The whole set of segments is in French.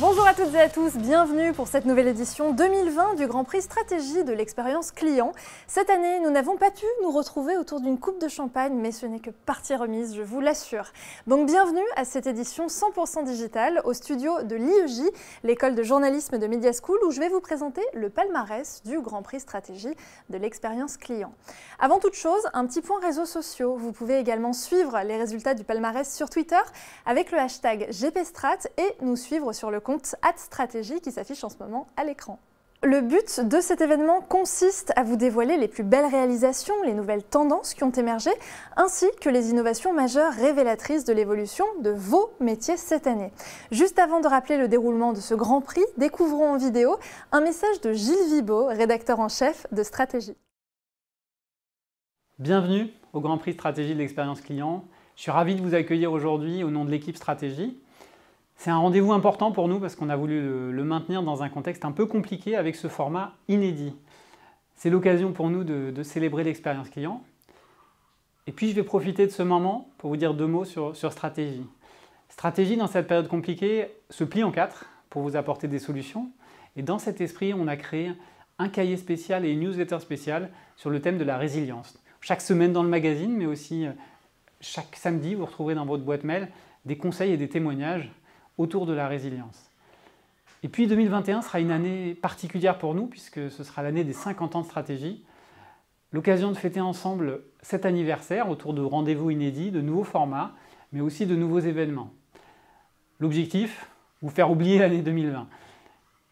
Bonjour à toutes et à tous, bienvenue pour cette nouvelle édition 2020 du Grand Prix Stratégie de l'expérience client. Cette année, nous n'avons pas pu nous retrouver autour d'une coupe de champagne, mais ce n'est que partie remise, je vous l'assure. Donc bienvenue à cette édition 100% digitale au studio de l'IEJ, l'école de journalisme de Media School, où je vais vous présenter le palmarès du Grand Prix Stratégie de l'expérience client. Avant toute chose, un petit point réseaux sociaux. Vous pouvez également suivre les résultats du palmarès sur Twitter avec le hashtag GPStrat et nous suivre sur le compte @stratégie qui s'affiche en ce moment à l'écran. Le but de cet événement consiste à vous dévoiler les plus belles réalisations, les nouvelles tendances qui ont émergé, ainsi que les innovations majeures révélatrices de l'évolution de vos métiers cette année. Juste avant de rappeler le déroulement de ce Grand Prix, découvrons en vidéo un message de Gilles Vibo, rédacteur en chef de Stratégie. Bienvenue au Grand Prix Stratégie de l'expérience client. Je suis ravi de vous accueillir aujourd'hui au nom de l'équipe Stratégie. C'est un rendez-vous important pour nous parce qu'on a voulu le maintenir dans un contexte un peu compliqué avec ce format inédit. C'est l'occasion pour nous de célébrer l'expérience client. Et puis je vais profiter de ce moment pour vous dire deux mots sur Stratégie. Stratégie, dans cette période compliquée, se plie en quatre pour vous apporter des solutions. Et dans cet esprit, on a créé un cahier spécial et une newsletter spéciale sur le thème de la résilience. Chaque semaine dans le magazine, mais aussi chaque samedi, vous retrouverez dans votre boîte mail des conseils et des témoignages autour de la résilience. Et puis 2021 sera une année particulière pour nous puisque ce sera l'année des 50 ans de Stratégie. L'occasion de fêter ensemble cet anniversaire autour de rendez-vous inédits, de nouveaux formats, mais aussi de nouveaux événements. L'objectif, vous faire oublier l'année 2020.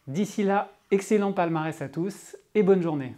D'ici là, excellent palmarès à tous et bonne journée.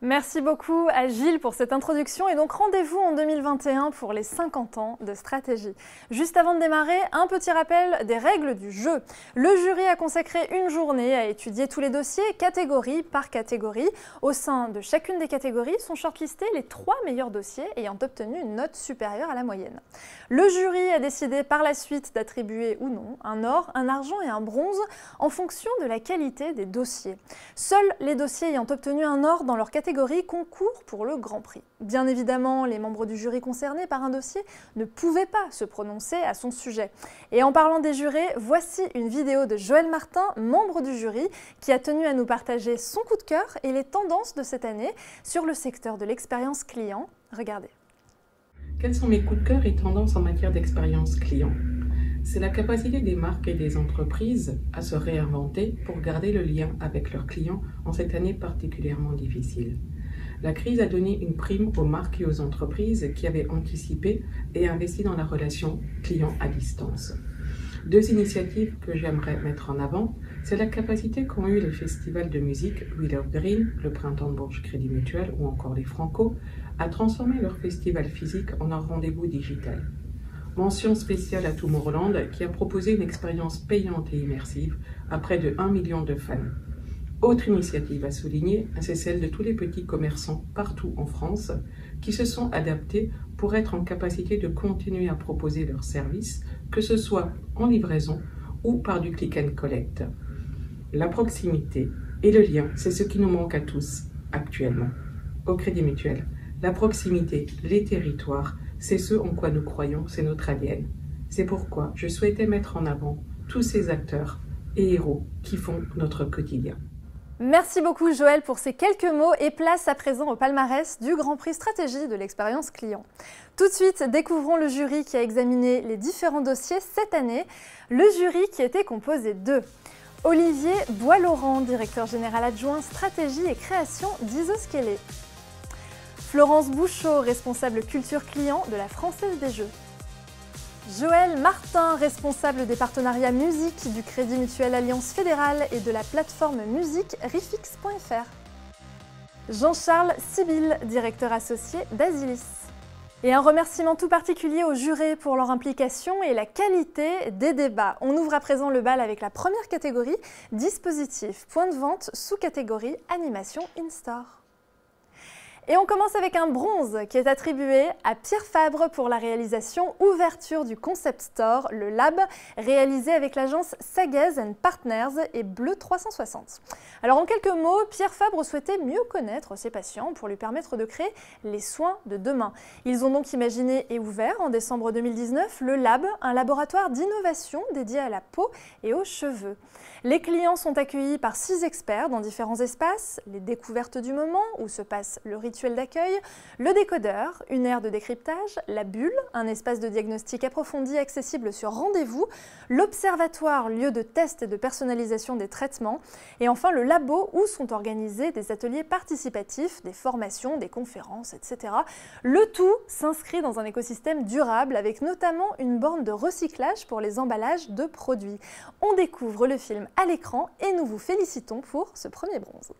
Merci beaucoup à Gilles pour cette introduction et donc rendez-vous en 2021 pour les 50 ans de Stratégie. Juste avant de démarrer, un petit rappel des règles du jeu. Le jury a consacré une journée à étudier tous les dossiers, catégorie par catégorie. Au sein de chacune des catégories sont shortlistés les 3 meilleurs dossiers ayant obtenu une note supérieure à la moyenne. Le jury a décidé par la suite d'attribuer ou non un or, un argent et un bronze en fonction de la qualité des dossiers. Seuls les dossiers ayant obtenu un or dans leur catégorie concours pour le Grand Prix. Bien évidemment, les membres du jury concernés par un dossier ne pouvaient pas se prononcer à son sujet. Et en parlant des jurés, voici une vidéo de Joël Martin, membre du jury, qui a tenu à nous partager son coup de cœur et les tendances de cette année sur le secteur de l'expérience client. Regardez. Quels sont mes coups de cœur et tendances en matière d'expérience client ? C'est la capacité des marques et des entreprises à se réinventer pour garder le lien avec leurs clients en cette année particulièrement difficile. La crise a donné une prime aux marques et aux entreprises qui avaient anticipé et investi dans la relation client à distance. 2 initiatives que j'aimerais mettre en avant, c'est la capacité qu'ont eu les festivals de musique Willow Green, le Printemps de Bourges Crédit Mutuel ou encore les Franco, à transformer leur festival physique en un rendez-vous digital. Mention spéciale à Tomorrowland qui a proposé une expérience payante et immersive à près de 1 million de fans. Autre initiative à souligner, c'est celle de tous les petits commerçants partout en France qui se sont adaptés pour être en capacité de continuer à proposer leurs services, que ce soit en livraison ou par du click and collect. La proximité et le lien, c'est ce qui nous manque à tous actuellement. Au Crédit Mutuel, la proximité, les territoires, c'est ce en quoi nous croyons, c'est notre ADN. C'est pourquoi je souhaitais mettre en avant tous ces acteurs et héros qui font notre quotidien. Merci beaucoup Joël pour ces quelques mots et place à présent au palmarès du Grand Prix Stratégie de l'expérience client. Tout de suite, découvrons le jury qui a examiné les différents dossiers cette année. Le jury qui était composé de Olivier Bois-Laurent, directeur général adjoint stratégie et création d'Isoskelé. Florence Bouchot, responsable culture client de la Française des Jeux. Joël Martin, responsable des partenariats musique du Crédit Mutuel Alliance Fédérale et de la plateforme musique Rifix.fr. Jean-Charles Sibyl, directeur associé d'Asilis. Et un remerciement tout particulier aux jurés pour leur implication et la qualité des débats. On ouvre à présent le bal avec la première catégorie, dispositif, point de vente, sous-catégorie, animation in-store. Et on commence avec un bronze qui est attribué à Pierre Fabre pour la réalisation ouverture du concept store, le Lab, réalisé avec l'agence Sagaz & Partners et Bleu 360. Alors en quelques mots, Pierre Fabre souhaitait mieux connaître ses patients pour lui permettre de créer les soins de demain. Ils ont donc imaginé et ouvert en décembre 2019 le Lab, un laboratoire d'innovation dédié à la peau et aux cheveux. Les clients sont accueillis par 6 experts dans différents espaces, les découvertes du moment où se passe le rituel d'accueil, le décodeur, une aire de décryptage, la bulle, un espace de diagnostic approfondi accessible sur rendez-vous, l'observatoire, lieu de test et de personnalisation des traitements, et enfin le labo où sont organisés des ateliers participatifs, des formations, des conférences, etc. Le tout s'inscrit dans un écosystème durable avec notamment une borne de recyclage pour les emballages de produits. On découvre le film à l'écran et nous vous félicitons pour ce premier bronze.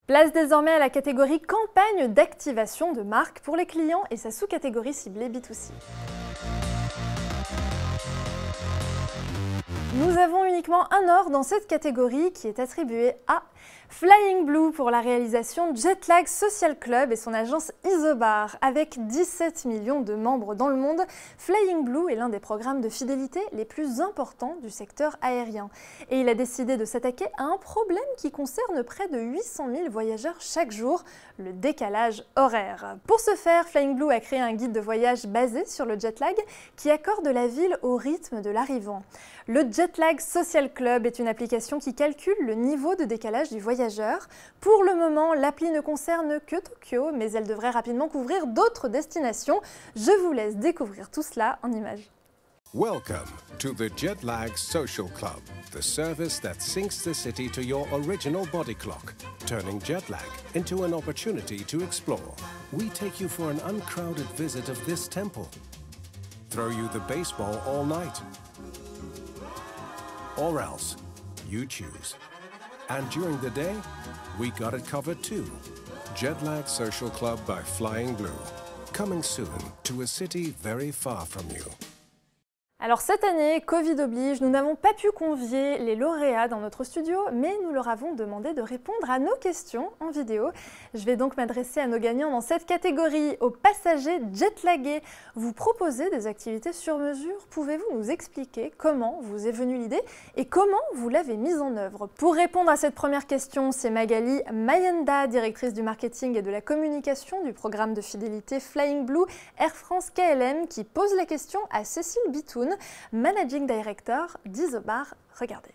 Place désormais à la catégorie campagne d'activation de marque pour les clients et sa sous-catégorie ciblée B2C. Nous avons uniquement un or dans cette catégorie qui est attribué à Flying Blue pour la réalisation Jetlag Social Club et son agence Isobar. Avec 17 millions de membres dans le monde, Flying Blue est l'un des programmes de fidélité les plus importants du secteur aérien. Et il a décidé de s'attaquer à un problème qui concerne près de 800 000 voyageurs chaque jour, le décalage horaire. Pour ce faire, Flying Blue a créé un guide de voyage basé sur le jetlag qui accorde la ville au rythme de l'arrivant. Le Jetlag Social Club est une application qui calcule le niveau de décalage du voyageur. Pour le moment, l'appli ne concerne que Tokyo, mais elle devrait rapidement couvrir d'autres destinations. Je vous laisse découvrir tout cela en images. Welcome to the Jetlag Social Club, the service that syncs the city to your original body clock, turning jet lag into an opportunity to explore. We take you for an uncrowded visit of this temple, throw you the baseball all night, or else, you choose. And during the day, we got it covered too. Jetlag Social Club by Flying Blue, coming soon to a city very far from you. Alors cette année, Covid oblige, nous n'avons pas pu convier les lauréats dans notre studio, mais nous leur avons demandé de répondre à nos questions en vidéo. Je vais donc m'adresser à nos gagnants dans cette catégorie, aux passagers jetlagués. Vous proposez des activités sur mesure. Pouvez-vous nous expliquer comment vous est venue l'idée et comment vous l'avez mise en œuvre? Pour répondre à cette première question, c'est Magali Mayenda, directrice du marketing et de la communication du programme de fidélité Flying Blue Air France KLM, qui pose la question à Cécile Bitoun, Managing Director d'Isobar. Regardez.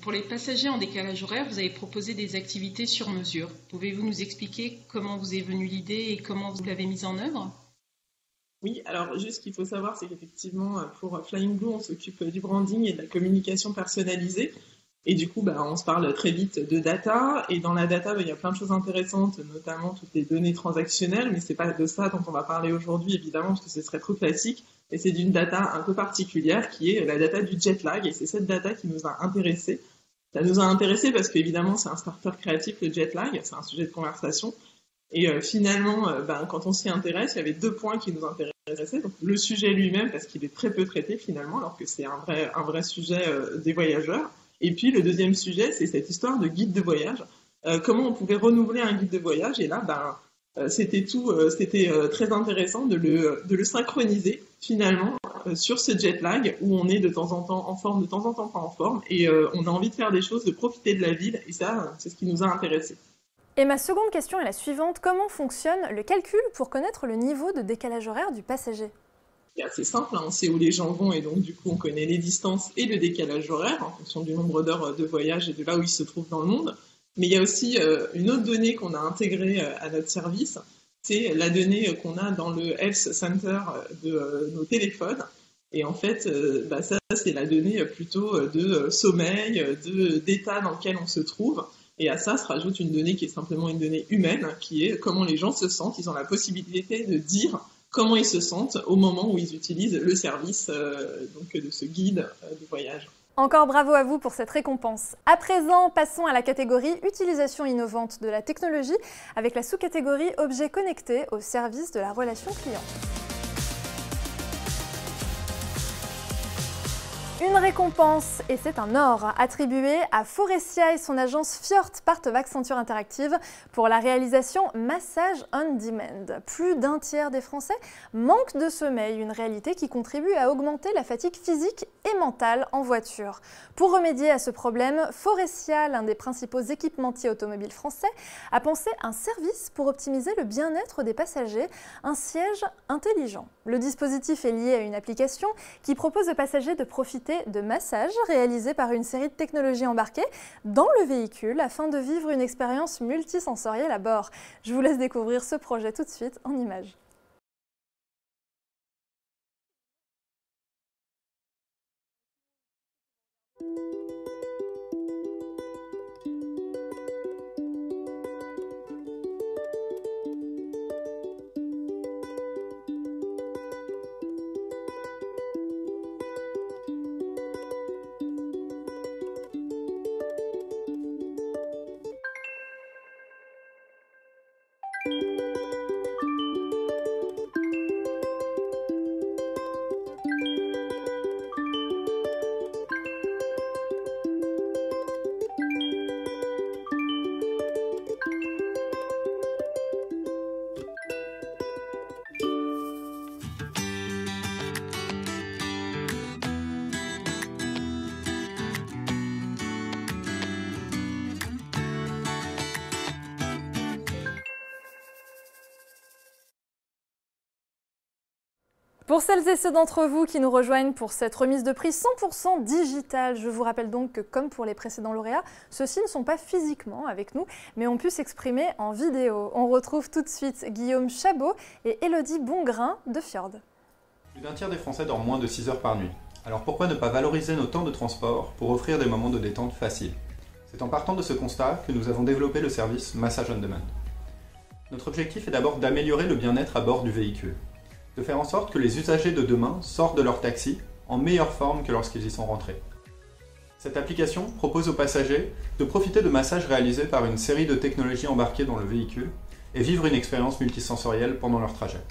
Pour les passagers en décalage horaire, vous avez proposé des activités sur mesure. Pouvez-vous nous expliquer comment vous est venue l'idée et comment vous l'avez mise en œuvre? Oui, alors juste ce qu'il faut savoir, c'est qu'effectivement, pour Flying Blue, on s'occupe du branding et de la communication personnalisée. Et du coup, on se parle très vite de data. Et dans la data, il y a plein de choses intéressantes, notamment toutes les données transactionnelles. Mais c'est pas de ça dont on va parler aujourd'hui, évidemment, parce que ce serait trop classique. Et c'est d'une data un peu particulière qui est la data du jet lag. Et c'est cette data qui nous a intéressés. Ça nous a intéressés parce qu'évidemment, c'est un starter créatif, le jet lag. C'est un sujet de conversation. Et finalement, quand on s'y intéresse, il y avait 2 points qui nous intéressaient. Donc, le sujet lui-même, parce qu'il est très peu traité finalement, alors que c'est un vrai sujet des voyageurs. Et puis, le deuxième sujet, c'est cette histoire de guide de voyage. Comment on pouvait renouveler un guide de voyage. Et là, c'était très intéressant de le synchroniser, finalement, sur ce jet lag, où on est de temps en temps en forme, de temps en temps pas en forme. Et on a envie de faire des choses, de profiter de la ville. Et ça, c'est ce qui nous a intéressés. Et ma seconde question est la suivante. Comment fonctionne le calcul pour connaître le niveau de décalage horaire du passager ? C'est assez simple, hein. On sait où les gens vont et donc du coup on connaît les distances et le décalage horaire en fonction du nombre d'heures de voyage et de là où ils se trouvent dans le monde. Mais il y a aussi une autre donnée qu'on a intégrée à notre service, c'est la donnée qu'on a dans le Health Center de nos téléphones. Et en fait, ça c'est la donnée plutôt de sommeil, d'état dans lequel on se trouve. Et à ça se rajoute une donnée qui est simplement une donnée humaine, qui est comment les gens se sentent. Ils ont la possibilité de dire comment ils se sentent au moment où ils utilisent le service donc de ce guide de voyage. Encore bravo à vous pour cette récompense. À présent, passons à la catégorie utilisation innovante de la technologie avec la sous-catégorie objets connectés au service de la relation client. Une récompense, et c'est un or, attribué à Foressia et son agence Fjord Part of Accenture Interactive pour la réalisation Massage on Demand. Plus d'un tiers des Français manquent de sommeil, une réalité qui contribue à augmenter la fatigue physique et mentale en voiture. Pour remédier à ce problème, Foressia, l'un des principaux équipementiers automobiles français, a pensé un service pour optimiser le bien-être des passagers, un siège intelligent. Le dispositif est lié à une application qui propose aux passagers de profiter de massages réalisés par une série de technologies embarquées dans le véhicule afin de vivre une expérience multisensorielle à bord. Je vous laisse découvrir ce projet tout de suite en images. Pour celles et ceux d'entre vous qui nous rejoignent pour cette remise de prix 100% digitale, je vous rappelle donc que comme pour les précédents lauréats, ceux-ci ne sont pas physiquement avec nous, mais ont pu s'exprimer en vidéo. On retrouve tout de suite Guillaume Chabot et Élodie Bongrain de Fjord. Plus d'un tiers des Français dorment moins de 6 heures par nuit. Alors pourquoi ne pas valoriser nos temps de transport pour offrir des moments de détente faciles? C'est en partant de ce constat que nous avons développé le service Massage on Demand. Notre objectif est d'abord d'améliorer le bien-être à bord du véhicule, de faire en sorte que les usagers de demain sortent de leur taxi en meilleure forme que lorsqu'ils y sont rentrés. Cette application propose aux passagers de profiter de massages réalisés par une série de technologies embarquées dans le véhicule et vivre une expérience multisensorielle pendant leur trajet.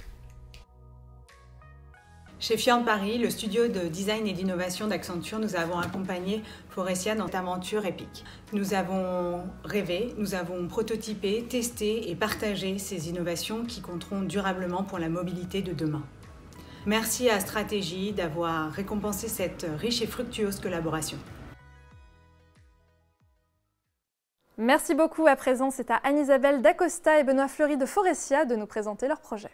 Chez Fjord Paris, le studio de design et d'innovation d'Accenture, nous avons accompagné Foressia dans cette aventure épique. Nous avons rêvé, nous avons prototypé, testé et partagé ces innovations qui compteront durablement pour la mobilité de demain. Merci à Stratégie d'avoir récompensé cette riche et fructueuse collaboration. Merci beaucoup. À présent, c'est à Anne-Isabelle Dacosta et Benoît Fleury de Foressia de nous présenter leur projet.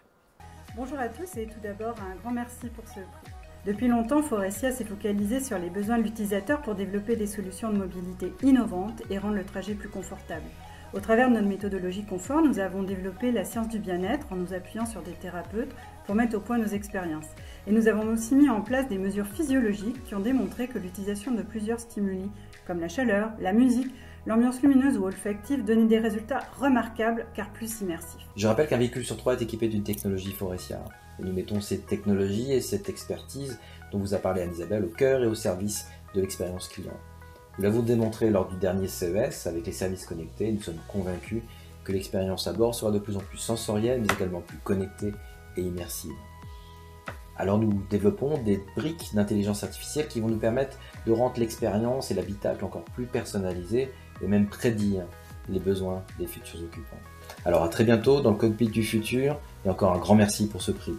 Bonjour à tous et tout d'abord un grand merci pour ce prix. Depuis longtemps, Foressia s'est focalisé sur les besoins de l'utilisateur pour développer des solutions de mobilité innovantes et rendre le trajet plus confortable. Au travers de notre méthodologie confort, nous avons développé la science du bien-être en nous appuyant sur des thérapeutes pour mettre au point nos expériences. Et nous avons aussi mis en place des mesures physiologiques qui ont démontré que l'utilisation de plusieurs stimuli, comme la chaleur, la musique, l'ambiance lumineuse ou olfactive donnait des résultats remarquables car plus immersifs. Je rappelle qu'un véhicule sur 3 est équipé d'une technologie Foressia. Et nous mettons cette technologie et cette expertise dont vous a parlé Anne-Isabelle au cœur et au service de l'expérience client. Nous l'avons démontré lors du dernier CES avec les services connectés. Nous sommes convaincus que l'expérience à bord sera de plus en plus sensorielle mais également plus connectée et immersive. Alors nous développons des briques d'intelligence artificielle qui vont nous permettre de rendre l'expérience et l'habitacle encore plus personnalisés et même prédire les besoins des futurs occupants. Alors à très bientôt dans le cockpit du futur et encore un grand merci pour ce prix.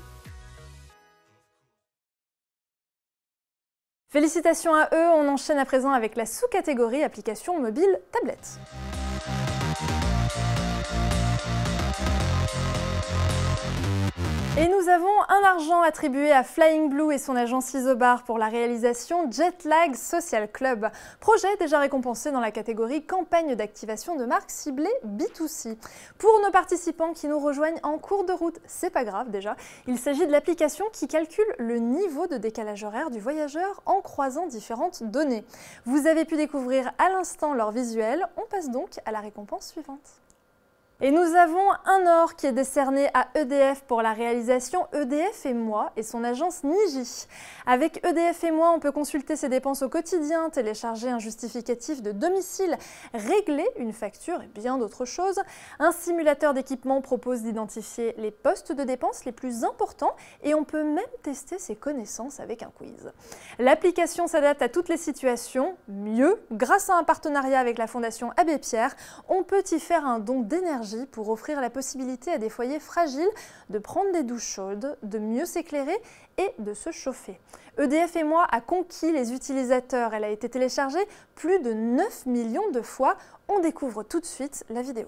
Félicitations à eux, on enchaîne à présent avec la sous-catégorie application mobile tablette. Et nous avons un argent attribué à Flying Blue et son agence Isobar pour la réalisation Jetlag Social Club, projet déjà récompensé dans la catégorie campagne d'activation de marque ciblée B2C. Pour nos participants qui nous rejoignent en cours de route, c'est pas grave déjà, il s'agit de l'application qui calcule le niveau de décalage horaire du voyageur en croisant différentes données. Vous avez pu découvrir à l'instant leur visuel, on passe donc à la récompense suivante. Et nous avons un or qui est décerné à EDF pour la réalisation EDF et moi et son agence Niji. Avec EDF et moi, on peut consulter ses dépenses au quotidien, télécharger un justificatif de domicile, régler une facture et bien d'autres choses. Un simulateur d'équipement propose d'identifier les postes de dépenses les plus importants et on peut même tester ses connaissances avec un quiz. L'application s'adapte à toutes les situations. Mieux, grâce à un partenariat avec la Fondation Abbé Pierre, on peut y faire un don d'énergie pour offrir la possibilité à des foyers fragiles de prendre des douches chaudes, de mieux s'éclairer et de se chauffer. EDF et moi a conquis les utilisateurs. Elle a été téléchargée plus de 9 millions de fois. On découvre tout de suite la vidéo.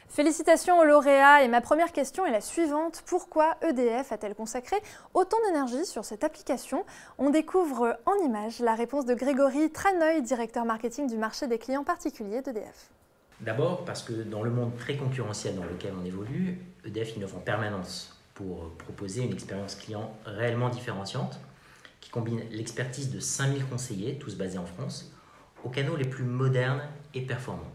Félicitations aux lauréats et ma première question est la suivante. Pourquoi EDF a-t-elle consacré autant d'énergie sur cette application? On découvre en images la réponse de Grégory Traneuil, directeur marketing du marché des clients particuliers d'EDF. D'abord parce que dans le monde très concurrentiel dans lequel on évolue, EDF innove en permanence pour proposer une expérience client réellement différenciante qui combine l'expertise de 5000 conseillers, tous basés en France, aux canaux les plus modernes et performants.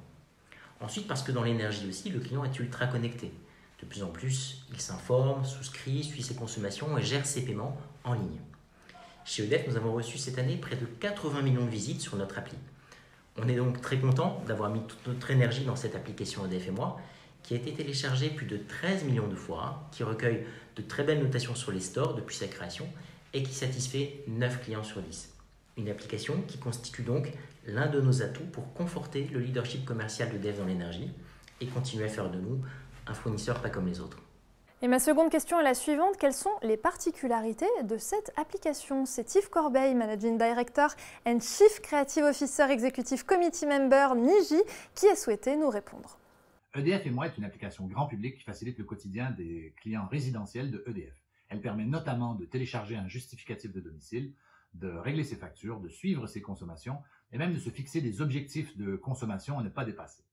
Ensuite, parce que dans l'énergie aussi, le client est ultra connecté. De plus en plus, il s'informe, souscrit, suit ses consommations et gère ses paiements en ligne. Chez EDF, nous avons reçu cette année près de 80 millions de visites sur notre appli. On est donc très content d'avoir mis toute notre énergie dans cette application EDF et moi, qui a été téléchargée plus de 13 millions de fois, qui recueille de très belles notations sur les stores depuis sa création et qui satisfait 9 clients sur 10. Une application qui constitue donc l'un de nos atouts pour conforter le leadership commercial d'EDF dans l'énergie et continuer à faire de nous un fournisseur pas comme les autres. Et ma seconde question est la suivante. Quelles sont les particularités de cette application? C'est Yves Corbeil, Managing Director and Chief Creative Officer Executive Committee Member Niji, qui a souhaité nous répondre. EDF et moi est une application grand public qui facilite le quotidien des clients résidentiels de EDF. Elle permet notamment de télécharger un justificatif de domicile, de régler ses factures, de suivre ses consommations et même de se fixer des objectifs de consommation à ne pas dépasser.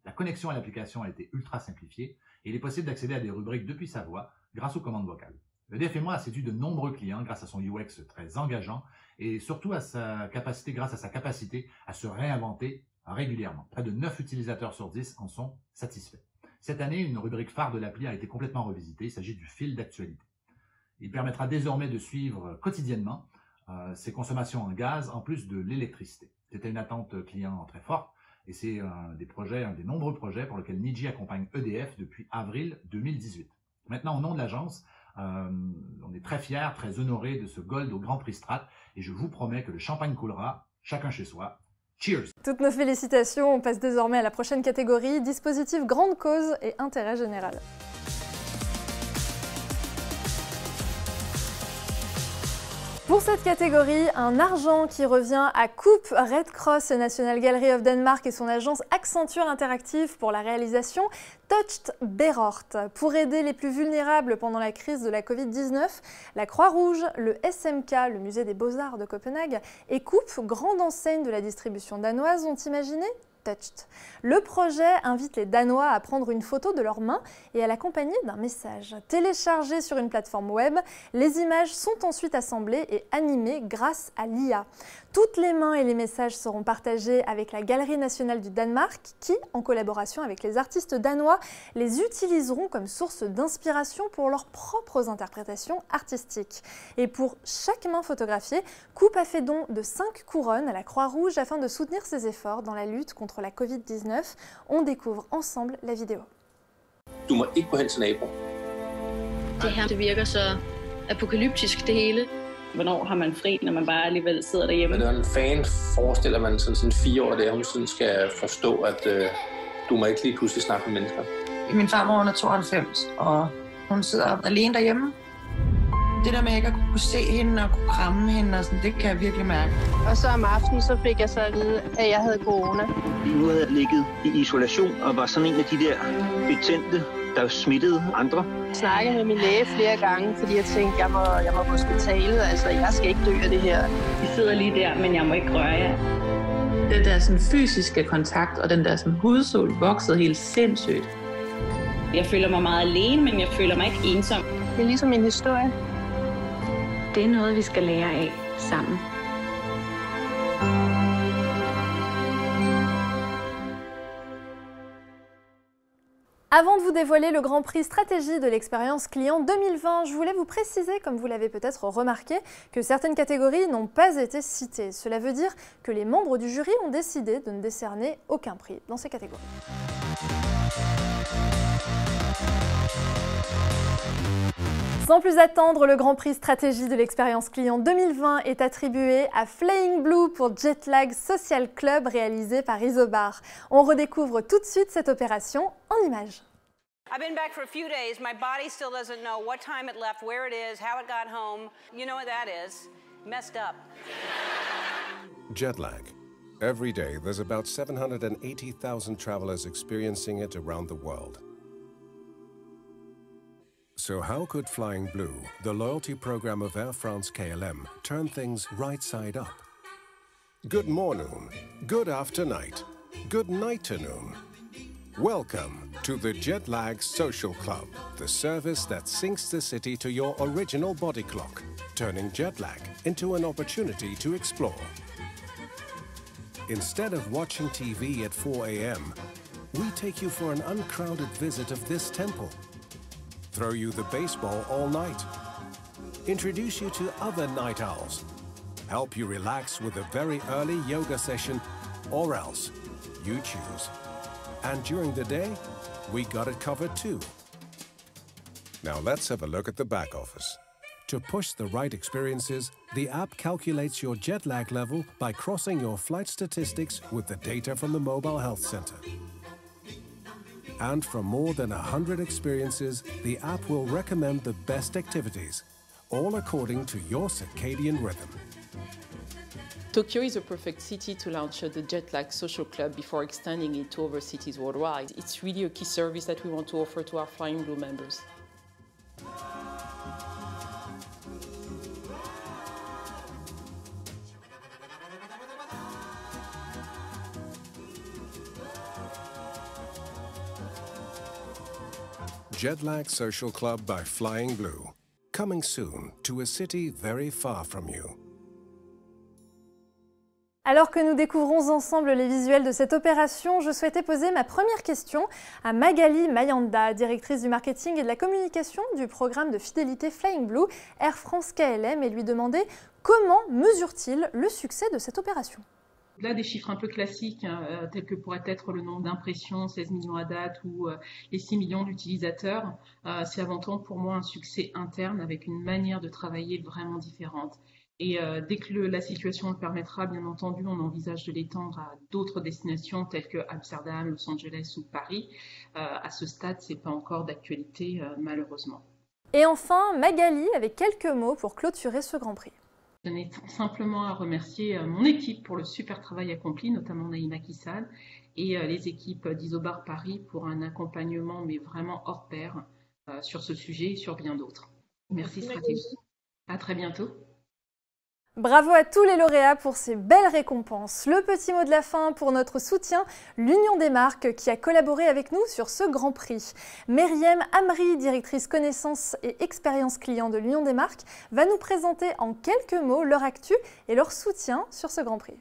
La connexion à l'application a été ultra simplifiée et il est possible d'accéder à des rubriques depuis sa voix grâce aux commandes vocales. EDF et moi a séduit de nombreux clients grâce à son UX très engageant et surtout grâce à sa capacité à se réinventer régulièrement. Près de 9 utilisateurs sur 10 en sont satisfaits. Cette année, une rubrique phare de l'appli a été complètement revisitée. Il s'agit du fil d'actualité. Il permettra désormais de suivre quotidiennement ses consommations en gaz en plus de l'électricité. C'était une attente client très forte et c'est un des nombreux projets pour lesquels Niji accompagne EDF depuis avril 2018. Maintenant, au nom de l'agence, on est très fiers, très honorés de ce Gold au Grand Prix Strat et je vous promets que le champagne coulera, chacun chez soi. Cheers! Toutes nos félicitations, on passe désormais à la prochaine catégorie, dispositif grande cause et intérêt général. Pour cette catégorie, un argent qui revient à Coop, Red Cross et National Gallery of Denmark et son agence Accenture Interactive pour la réalisation Touched Berort. Pour aider les plus vulnérables pendant la crise de la Covid-19, la Croix-Rouge, le SMK, le Musée des Beaux-Arts de Copenhague et Coop, grande enseigne de la distribution danoise, ont imaginé Touched. Le projet invite les Danois à prendre une photo de leurs mains et à l'accompagner d'un message. Téléchargé sur une plateforme web, les images sont ensuite assemblées et animées grâce à l'IA. Toutes les mains et les messages seront partagés avec la Galerie nationale du Danemark qui, en collaboration avec les artistes danois, les utiliseront comme source d'inspiration pour leurs propres interprétations artistiques. Et pour chaque main photographiée, Coop a fait don de 5 couronnes à la Croix-Rouge afin de soutenir ses efforts dans la lutte contre la Covid-19. On découvre ensemble la vidéo. Du må ikke gå hen til naboen. Det her, det virker så apokalyptisk det hele. Hvornår har man fri, når man bare alligevel sidder derhjemme? Hvordan fanden forestiller man sådan en 4-årig der, hun sådan skal forstå, at du må ikke lige pludselig snakke med mennesker? Min farmor er 92, og hun sidder alene derhjemme. Det der med ikke at kunne se hende og kunne kramme hende, og sådan, det kan jeg virkelig mærke. Og så om aftenen, så fik jeg så at vide, at jeg havde corona. Nu havde jeg ligget i isolation og var sådan en af de der betændte, der smittede andre. Jeg snakkede med min læge flere gange, fordi jeg tænkte, jeg må på hospitalet. Altså, jeg skal ikke dø af det her. I sidder lige der, men jeg må ikke røre jer. Den der sådan fysiske kontakt og den der sådan hudsål voksede helt sindssygt. Jeg føler mig meget alene, men jeg føler mig ikke ensom. Det er ligesom en historie. Det er noget, vi skal lære af sammen. Avant de vous dévoiler le Grand Prix Stratégie de l'expérience client 2020, je voulais vous préciser, comme vous l'avez peut-être remarqué, que certaines catégories n'ont pas été citées. Cela veut dire que les membres du jury ont décidé de ne décerner aucun prix dans ces catégories. Sans plus attendre, le Grand Prix Stratégie de l'expérience client 2020 est attribué à Flying Blue pour Jetlag Social Club réalisé par Isobar. On redécouvre tout de suite cette opération en images. I've been back for a few days. My body still doesn't know what time it left, where it is, how it got home. You know what that is. Messed up. Jet lag. Every day, there's about 780,000 travelers experiencing it around the world. So how could Flying Blue, the loyalty program of Air France-KLM, turn things right side up? Good morning, good afternight, good night-to-noon. Welcome to the Jet Lag Social Club, the service that syncs the city to your original body clock, turning jet lag into an opportunity to explore. Instead of watching TV at 4 a.m., we take you for an uncrowded visit of this temple. Throw you the baseball all night. Introduce you to other night owls. Help you relax with a very early yoga session, or else you choose. And during the day, we got it covered too. Now let's have a look at the back office. To push the right experiences, the app calculates your jet lag level by crossing your flight statistics with the data from the mobile health center. And from more than 100 experiences, the app will recommend the best activities, all according to your circadian rhythm. Tokyo is a perfect city to launch the Jet Lag Social Club before extending it to other cities worldwide. It's really a key service that we want to offer to our Flying Blue members. Jet Lag Social Club by Flying Blue. Coming soon to a city very far from you. Alors que nous découvrons ensemble les visuels de cette opération, je souhaitais poser ma première question à Magali Mayanda, directrice du marketing et de la communication du programme de fidélité Flying Blue Air France-KLM, et lui demander comment mesure-t-il le succès de cette opération. Là, des chiffres un peu classiques, tels que pourrait être le nombre d'impressions, 16 millions à date, ou les 6 millions d'utilisateurs, c'est avant tout pour moi un succès interne avec une manière de travailler vraiment différente. Et dès que la situation le permettra, bien entendu, on envisage de l'étendre à d'autres destinations telles que Amsterdam, Los Angeles ou Paris. À ce stade, ce n'est pas encore d'actualité, malheureusement. Et enfin, Magali avec quelques mots pour clôturer ce Grand Prix. Je tenais simplement à remercier mon équipe pour le super travail accompli, notamment Naïma Kissal, et les équipes d'Isobar Paris pour un accompagnement mais vraiment hors pair sur ce sujet et sur bien d'autres. Merci Stratégie. À très bientôt. Bravo à tous les lauréats pour ces belles récompenses. Le petit mot de la fin pour notre soutien, l'Union des marques qui a collaboré avec nous sur ce Grand Prix. Myriam Amri, directrice connaissances et expérience client de l'Union des marques, va nous présenter en quelques mots leur actu et leur soutien sur ce Grand Prix.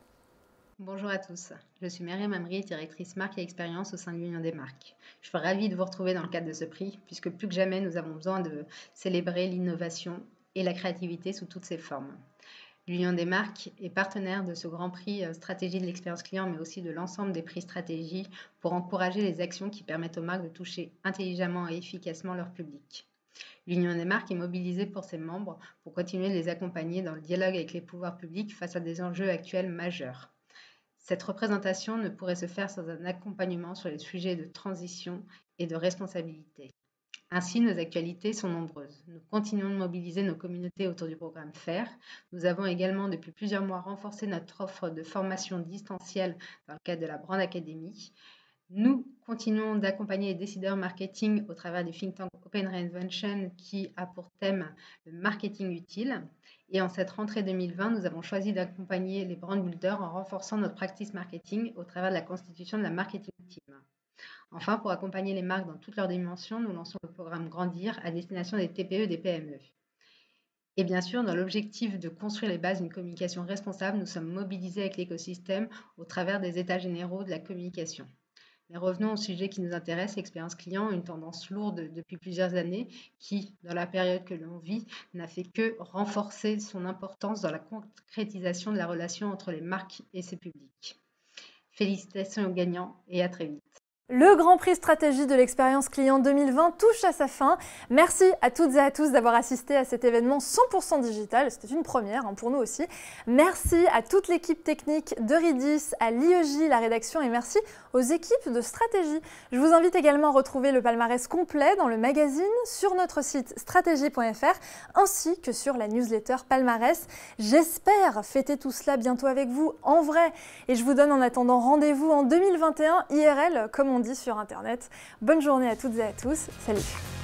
Bonjour à tous, je suis Myriam Amri, directrice marque et expérience au sein de l'Union des marques. Je suis ravie de vous retrouver dans le cadre de ce prix, puisque plus que jamais nous avons besoin de célébrer l'innovation et la créativité sous toutes ses formes. L'Union des marques est partenaire de ce Grand Prix stratégie de l'expérience client, mais aussi de l'ensemble des prix stratégie pour encourager les actions qui permettent aux marques de toucher intelligemment et efficacement leur public. L'Union des marques est mobilisée pour ses membres pour continuer de les accompagner dans le dialogue avec les pouvoirs publics face à des enjeux actuels majeurs. Cette représentation ne pourrait se faire sans un accompagnement sur les sujets de transition et de responsabilité. Ainsi, nos actualités sont nombreuses. Nous continuons de mobiliser nos communautés autour du programme FAIR. Nous avons également depuis plusieurs mois renforcé notre offre de formation distancielle dans le cadre de la Brand Academy. Nous continuons d'accompagner les décideurs marketing au travers du think tank Open Reinvention qui a pour thème le marketing utile. Et en cette rentrée 2020, nous avons choisi d'accompagner les brand builders en renforçant notre practice marketing au travers de la constitution de la marketing team. Enfin, pour accompagner les marques dans toutes leurs dimensions, nous lançons le programme Grandir à destination des TPE et des PME. Et bien sûr, dans l'objectif de construire les bases d'une communication responsable, nous sommes mobilisés avec l'écosystème au travers des états généraux de la communication. Mais revenons au sujet qui nous intéresse, l'expérience client, une tendance lourde depuis plusieurs années qui, dans la période que l'on vit, n'a fait que renforcer son importance dans la concrétisation de la relation entre les marques et ses publics. Félicitations aux gagnants et à très vite. Le Grand Prix stratégie de l'expérience client 2020 touche à sa fin. Merci à toutes et à tous d'avoir assisté à cet événement 100% digital. C'était une première pour nous aussi. Merci à toute l'équipe technique de Ridis, à l'IEJ, la rédaction et merci aux équipes de stratégie. Je vous invite également à retrouver le palmarès complet dans le magazine sur notre site stratégie.fr ainsi que sur la newsletter Palmarès. J'espère fêter tout cela bientôt avec vous en vrai et je vous donne en attendant rendez-vous en 2021 IRL comme on dit sur Internet. Bonne journée à toutes et à tous. Salut!